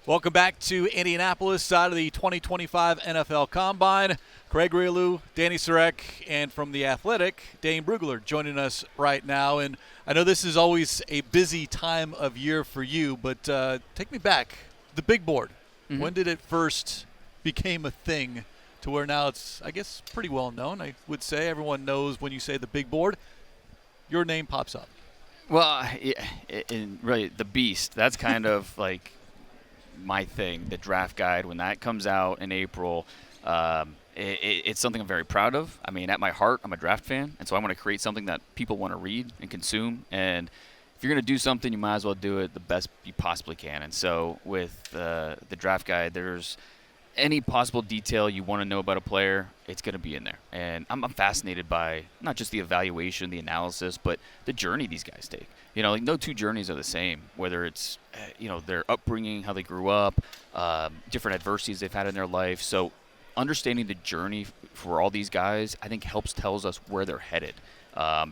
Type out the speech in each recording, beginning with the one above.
Welcome back to Indianapolis, side of the 2025 NFL Combine. Craig Grialou, Dani Sureck, and from The Athletic, Dane Brugler joining us right now. And I know this is always a busy time of year for you, but take me back. The big board. Mm-hmm. When did it first became a thing to where now it's, I guess, pretty well known? I would say everyone knows when you say the big board, your name pops up. Well, really, the beast, that's kind of like my thing, the draft guide. When that comes out in April, it's something I'm very proud of. I mean, at my heart, I'm a draft fan, and so I want to create something that people want to read and consume. And if you're going to do something, you might as well do it the best you possibly can. And so with the draft guide, there's any possible detail you want to know about a player, it's going to be in there. And I'm fascinated by not just the evaluation, the analysis, but the journey these guys take. You know, like no two journeys are the same, whether it's, their upbringing, how they grew up, different adversities they've had in their life. So understanding the journey for all these guys, I think tells us where they're headed.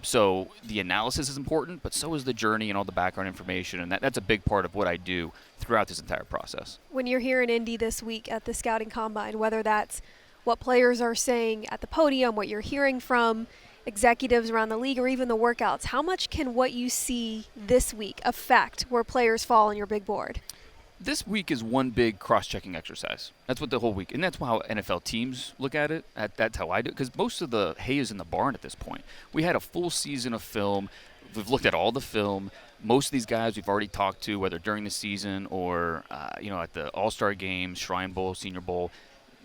So the analysis is important, but so is the journey and all the background information, and that's a big part of what I do throughout this entire process. When you're here in Indy this week at the Scouting Combine, whether that's what players are saying at the podium, what you're hearing from executives around the league, or even the workouts, how much can what you see this week affect where players fall on your big board? This week is one big cross-checking exercise. That's what the whole week, and that's how NFL teams look at it. That's how I do it, because most of the hay is in the barn at this point. We had a full season of film. We've looked at all the film. Most of these guys we've already talked to, whether during the season or at the All-Star Games, Shrine Bowl, Senior Bowl.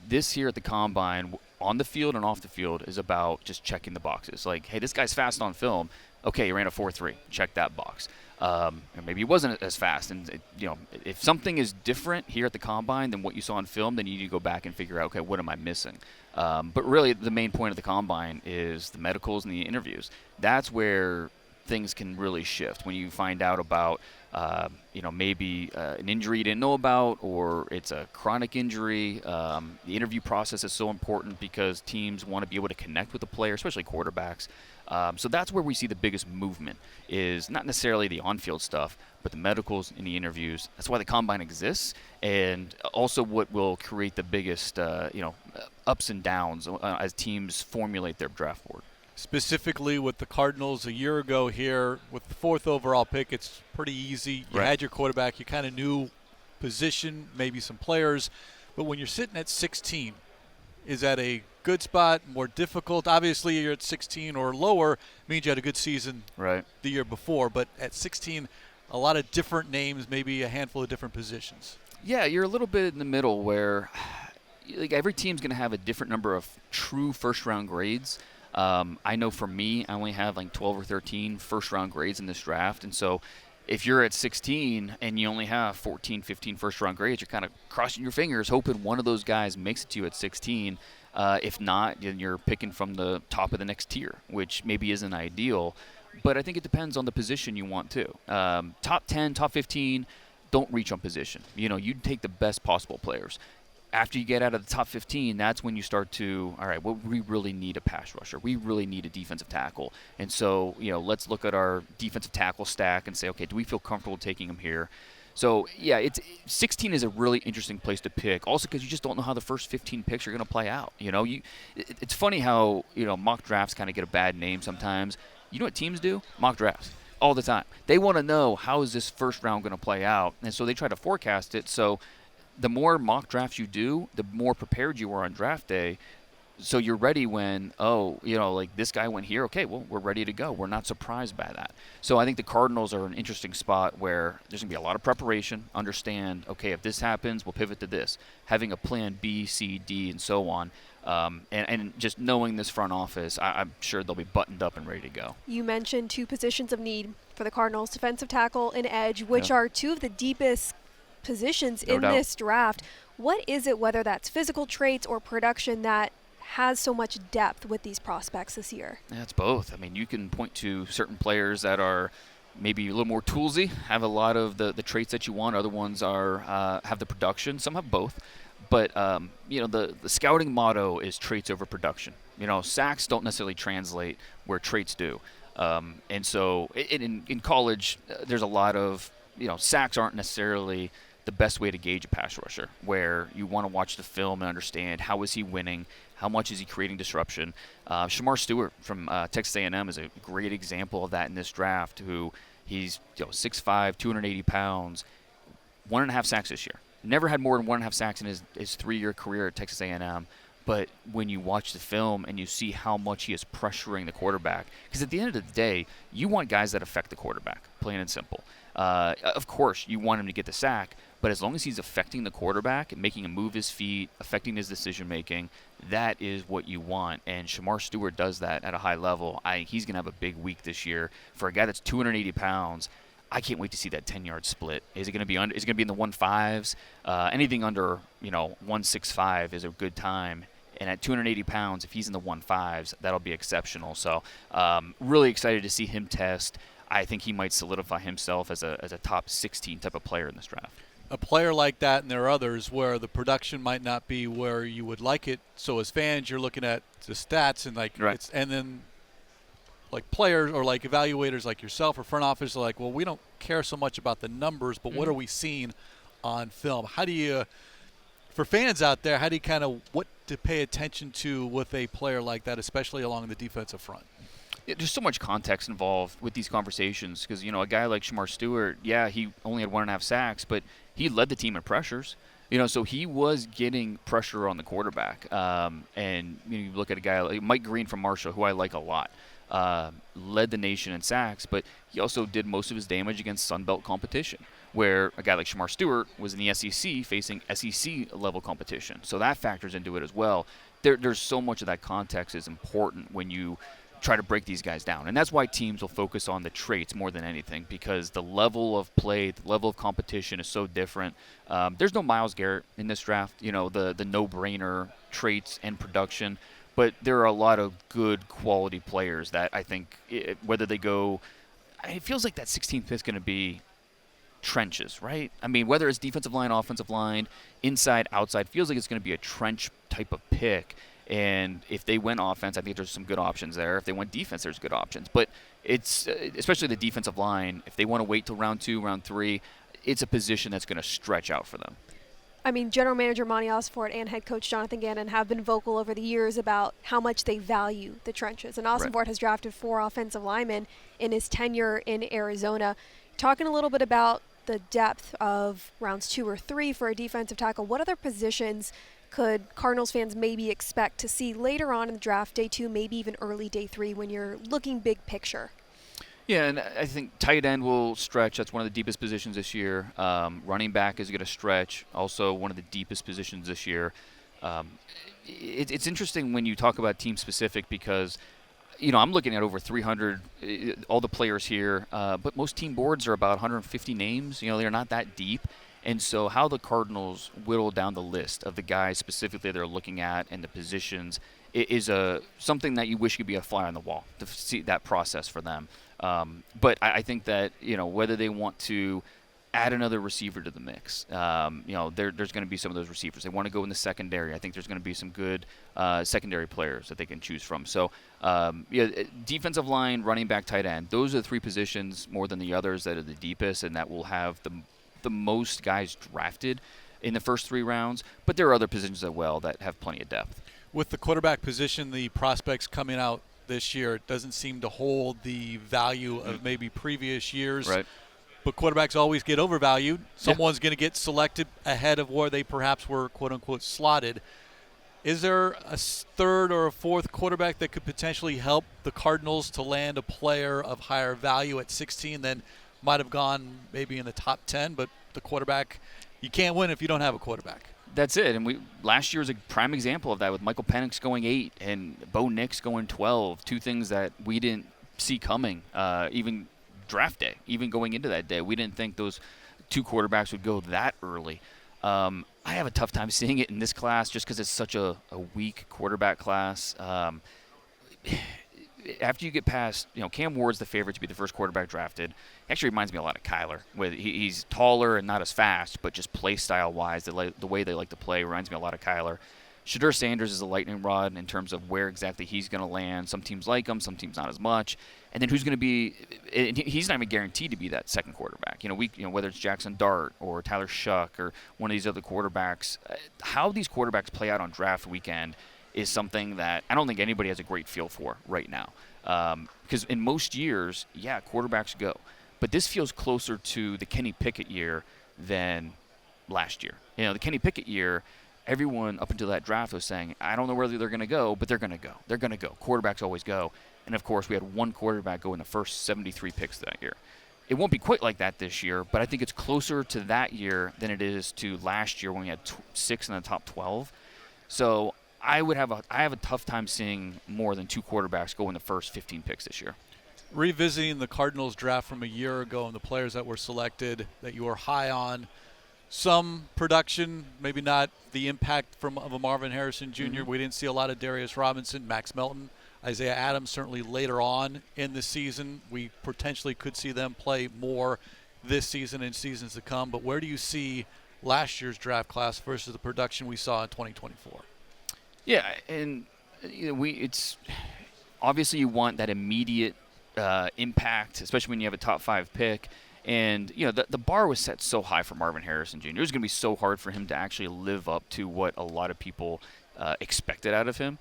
This here at the Combine, on the field and off the field, is about just checking the boxes. Like, hey, this guy's fast on film. Okay, he ran a 4.3. Check that box. Or maybe he wasn't as fast. And, if something is different here at the Combine than what you saw on film, then you need to go back and figure out, okay, what am I missing? But really the main point of the Combine is the medicals and the interviews. That's where things can really shift when you find out about, maybe an injury you didn't know about, or it's a chronic injury. The interview process is so important because teams want to be able to connect with the player, especially quarterbacks. So that's where we see the biggest movement, is not necessarily the on-field stuff, but the medicals and the interviews. That's why the Combine exists, and also what will create the biggest, ups and downs as teams formulate their draft board. Specifically with the Cardinals a year ago here, with the 4th overall pick, it's pretty easy. You had your quarterback. You kind of knew position, maybe some players. But when you're sitting at 16, is that a good spot, more difficult? Obviously, you're at 16 or lower, means you had a good season the year before. But at 16, a lot of different names, maybe a handful of different positions. Yeah, you're a little bit in the middle where every team's going to have a different number of true first-round grades. I know for me, I only have 12 or 13 first-round grades in this draft. And so if you're at 16 and you only have 14, 15 first-round grades, you're kind of crossing your fingers, hoping one of those guys makes it to you at 16. If not, then you're picking from the top of the next tier, which maybe isn't ideal. But I think it depends on the position you want to. Top 10, top 15, don't reach on position. You take the best possible players. After you get out of the top 15, that's when you start to, all right, well, we really need a pass rusher. We really need a defensive tackle. And so, let's look at our defensive tackle stack and say, okay, do we feel comfortable taking him here? So, yeah, 16 is a really interesting place to pick, also because you just don't know how the first 15 picks are going to play out. It's funny how, mock drafts kind of get a bad name sometimes. You know what teams do? Mock drafts all the time. They want to know, how is this first round going to play out? And so they try to forecast it. So the more mock drafts you do, the more prepared you are on draft day. So you're ready when, this guy went here. Okay, well, we're ready to go. We're not surprised by that. So I think the Cardinals are an interesting spot where there's going to be a lot of preparation. Understand, okay, if this happens, we'll pivot to this. Having a plan B, C, D, and so on. And just knowing this front office, I'm sure they'll be buttoned up and ready to go. You mentioned two positions of need for the Cardinals, defensive tackle and edge, which are two of the deepest positions in this draft. What is it, whether that's physical traits or production, that has so much depth with these prospects this year? Yeah, it's both. I mean, you can point to certain players that are maybe a little more toolsy, have a lot of the traits that you want. Other ones are have the production. Some have both. But, the scouting motto is traits over production. Sacks don't necessarily translate where traits do. And so in college, there's a lot of, sacks aren't necessarily the best way to gauge a pass rusher, where you want to watch the film and understand how is he winning, how much is he creating disruption. Shamar Stewart from Texas A&M is a great example of that in this draft, who he's 6'5", 280 pounds, 1.5 sacks this year. Never had more than 1.5 sacks in his 3-year career at Texas A&M. But when you watch the film and you see how much he is pressuring the quarterback, because at the end of the day, you want guys that affect the quarterback, plain and simple. Of course, you want him to get the sack, but as long as he's affecting the quarterback and making him move his feet, affecting his decision-making, that is what you want. And Shamar Stewart does that at a high level. He's going to have a big week this year. For a guy that's 280 pounds, I can't wait to see that 10-yard split. Is it going to be under? Is it going to be in the 1.5s? Anything under 1.65 is a good time. And at 280 pounds, if he's in the 1.5s, that'll be exceptional. So really excited to see him test. I think he might solidify himself as a top 16 type of player in this draft. A player like that, and there are others where the production might not be where you would like it. So as fans, you're looking at the stats and right. and then like players or like evaluators like yourself or front office are like, well, we don't care so much about the numbers, but what are we seeing on film? How do you, for fans out there, how do you kind of what to pay attention to with a player like that, especially along the defensive front? There's so much context involved with these conversations because, a guy like Shamar Stewart, he only had 1.5 sacks, but he led the team in pressures. So he was getting pressure on the quarterback. And you look at a guy like Mike Green from Marshall, who I like a lot, led the nation in sacks, but he also did most of his damage against Sun Belt competition, where a guy like Shamar Stewart was in the SEC facing SEC-level competition. So that factors into it as well. There's so much of that context is important when you try to break these guys down. And that's why teams will focus on the traits more than anything, because the level of play, the level of competition is so different. There's no Myles Garrett in this draft, the no-brainer traits and production. But there are a lot of good quality players that I think whether they go – it feels like that 16th pick is going to be trenches, right? I mean, whether it's defensive line, offensive line, inside, outside, feels like it's going to be a trench type of pick. And if they went offense, I think there's some good options there. If they went defense, there's good options. But it's especially the defensive line. If they want to wait till round 2, round 3, it's a position that's going to stretch out for them. I mean, General Manager Monty Ossenfort and head coach Jonathan Gannon have been vocal over the years about how much they value the trenches. And Ossenfort has drafted 4 offensive linemen in his tenure in Arizona. Talking a little bit about the depth of rounds 2 or 3 for a defensive tackle, what other positions could Cardinals fans maybe expect to see later on in the draft, day 2, maybe even early day 3, when you're looking big picture? Yeah, and I think tight end will stretch. That's one of the deepest positions this year. Running back is going to stretch. Also one of the deepest positions this year. It's interesting when you talk about team-specific because, I'm looking at over 300, all the players here, but most team boards are about 150 names. They're not that deep. And so how the Cardinals whittle down the list of the guys specifically they're looking at and the positions is something that you wish could be a fly on the wall to see that process for them. But I think that, whether they want to add another receiver to the mix, there's going to be some of those receivers. They want to go in the secondary. I think there's going to be some good secondary players that they can choose from. So, defensive line, running back, tight end, those are the 3 positions more than the others that are the deepest and that will have the most guys drafted in the first 3 rounds, but there are other positions as well that have plenty of depth. With the quarterback position, the prospects coming out this year, it doesn't seem to hold the value of maybe previous years. Right. But quarterbacks always get overvalued. Someone's going to get selected ahead of where they perhaps were, quote-unquote, slotted. Is there a 3rd or a 4th quarterback that could potentially help the Cardinals to land a player of higher value at 16 than might have gone maybe in the top 10, but the quarterback, you can't win if you don't have a quarterback? That's it. And last year was a prime example of that with Michael Penix going 8 and Bo Nix going 12, 2 things that we didn't see coming, even draft day, even going into that day. We didn't think those 2 quarterbacks would go that early. I have a tough time seeing it in this class just because it's such a weak quarterback class. After you get past, Cam Ward's the favorite to be the first quarterback drafted. He actually reminds me a lot of Kyler. He's taller and not as fast, but just play style-wise, the way they like to play reminds me a lot of Kyler. Shedeur Sanders is a lightning rod in terms of where exactly he's going to land. Some teams like him, some teams not as much. And then who's going to be – he's not even guaranteed to be that second quarterback. Whether it's Jackson Dart or Tyler Shuck or one of these other quarterbacks, how these quarterbacks play out on draft weekend is something that I don't think anybody has a great feel for right now. Because in most years, quarterbacks go. But this feels closer to the Kenny Pickett year than last year. The Kenny Pickett year – everyone up until that draft was saying, I don't know whether they're going to go, but they're going to go. They're going to go. Quarterbacks always go. And, of course, we had one quarterback go in the first 73 picks that year. It won't be quite like that this year, but I think it's closer to that year than it is to last year when we had 6 in the top 12. So I have a tough time seeing more than 2 quarterbacks go in the first 15 picks this year. Revisiting the Cardinals draft from a year ago and the players that were selected that you were high on, some production, maybe not the impact of a Marvin Harrison Jr. We didn't see a lot of Darius Robinson, Max Melton, Isaiah Adams certainly later on in the season. We potentially could see them play more this season and seasons to come. But where do you see last year's draft class versus the production we saw in 2024? Yeah, and it's obviously you want that immediate impact, especially when you have a top 5 pick. And, the bar was set so high for Marvin Harrison Jr. It was going to be so hard for him to actually live up to what a lot of people expected out of him.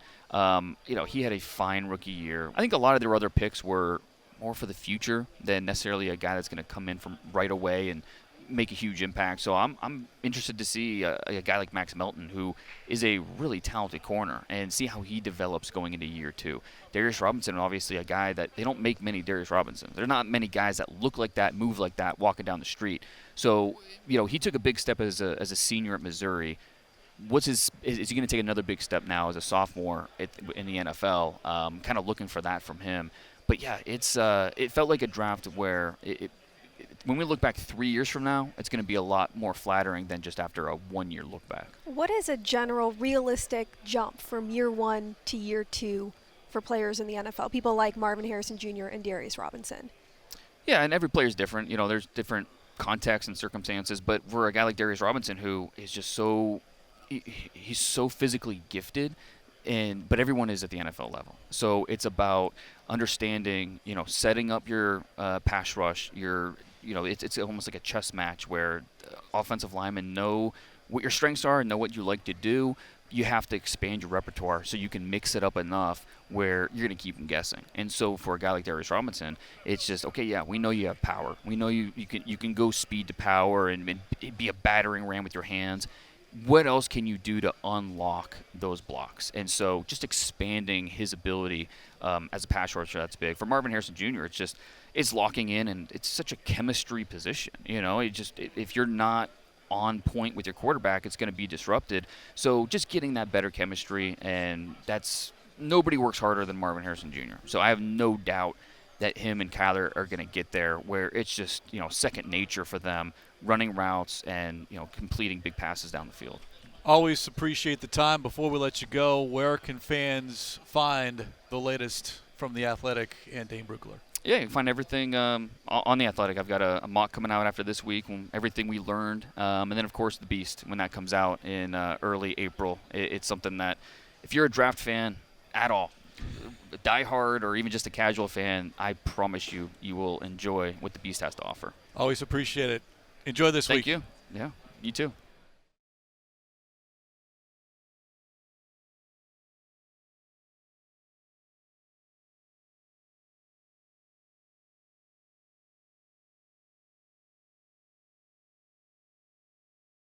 He had a fine rookie year. I think a lot of their other picks were more for the future than necessarily a guy that's going to come in from right away and make a huge impact. So I'm interested to see a guy like Max Melton, who is a really talented corner, and see how he develops going into year 2. Darius Robinson, obviously a guy that they don't make many Darius Robinsons. There are not many guys that look like that, move like that, walking down the street. So, he took a big step as a senior at Missouri. Is he going to take another big step now as a sophomore in the NFL? Kind of looking for that from him. But yeah, it felt like a draft where when we look back 3 years from now, it's going to be a lot more flattering than just after a 1-year look back. What is a general realistic jump from year 1 to year 2 for players in the NFL? People like Marvin Harrison Jr. and Darius Robinson. Yeah, and every player is different. There's different contexts and circumstances. But for a guy like Darius Robinson, who is just he's so physically gifted, but everyone is at the NFL level. So it's about understanding, setting up your pass rush, it's almost like a chess match where offensive linemen know what your strengths are and know what you like to do. You have to expand your repertoire so you can mix it up enough where you're going to keep them guessing. And so for a guy like Darius Robinson, it's just, okay, yeah, we know you have power. We know you can go speed to power and be a battering ram with your hands. What else can you do to unlock those blocks? And so just expanding his ability as a pass rusher, that's big. For Marvin Harrison Jr., it's locking in, and it's such a chemistry position. If you're not on point with your quarterback, it's going to be disrupted. So just getting that better chemistry, and nobody works harder than Marvin Harrison Jr. So I have no doubt that him and Kyler are going to get there where it's just, second nature for them, running routes and, completing big passes down the field. Always appreciate the time. Before we let you go, where can fans find the latest from The Athletic and Dane Brugler? Yeah, you can find everything on The Athletic. I've got a mock coming out after this week, everything we learned. And then, of course, The Beast, when that comes out in early April. It's something that if you're a draft fan at all, a diehard or even just a casual fan, I promise you will enjoy what The Beast has to offer. Always appreciate it. Enjoy this week. Thank you. Yeah, you too.